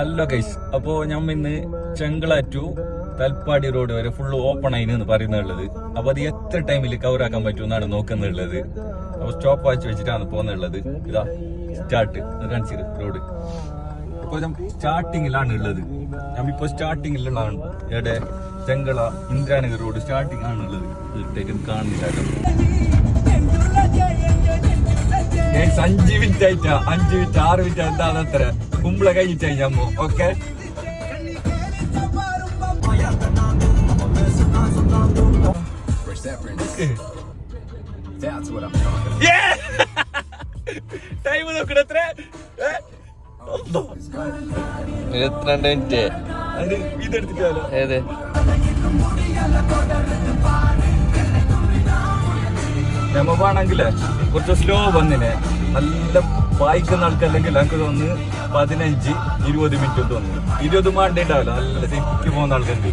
Hello guys, അപ്പോ ഞാൻ ഇന്ന് ചെങ്കള ടു തൽപ്പാടി റോഡ് വരെ ഫുള്ള് ഓപ്പൺ ആയിന്ന് പറയുന്നുള്ളത്. അപ്പൊ അത് എത്ര ടൈമിൽ കവറാക്കാൻ പറ്റുമെന്നാണ് നോക്കുന്നുള്ളത്. അപ്പൊ സ്റ്റോപ്പ് വാച്ച് വെച്ചിട്ടാണ് പോകുന്നുള്ളത്. ഇതാ സ്റ്റാർട്ട് കാണിച്ചത് റോഡ്. ഇപ്പൊ ഞാൻ സ്റ്റാർട്ടിങ്ങിലാണ് ഉള്ളത്. ഞാനിപ്പോ സ്റ്റാർട്ടിങ്ങിലുള്ളതാണ്. ഇവിടെ ചെങ്കള ഇന്ദ്രാനഗർ റോഡ് സ്റ്റാർട്ടിങ് ആണുള്ളത്. കാണുന്നില്ല. 5 മിനിറ്റ് ആയിട്ടാ, 5 മിനിറ്റ് 6 മിനിറ്റ് എന്താ അത്ര കുമ്പള കഴിഞ്ഞിട്ടായി ഞമ്മോ. ഓക്കെ, ടൈം നോക്കണ എത്ര 22 മിനിറ്റ്. ഇതെടുത്തിട്ടാലോ ഏത് നമ്മാണെങ്കിലേ കുറച്ച് സ്ലോ വന്നിനെ. നല്ല വായിക്കുന്ന ആൾക്കല്ലെങ്കിൽ എനിക്ക് തോന്നുന്നു 15-20 മിനിറ്റ് തോന്നുന്നു. 20 മാണ്ടേണ്ടാവില്ല. നല്ല തെറ്റി പോകുന്ന ആൾക്കാർക്ക്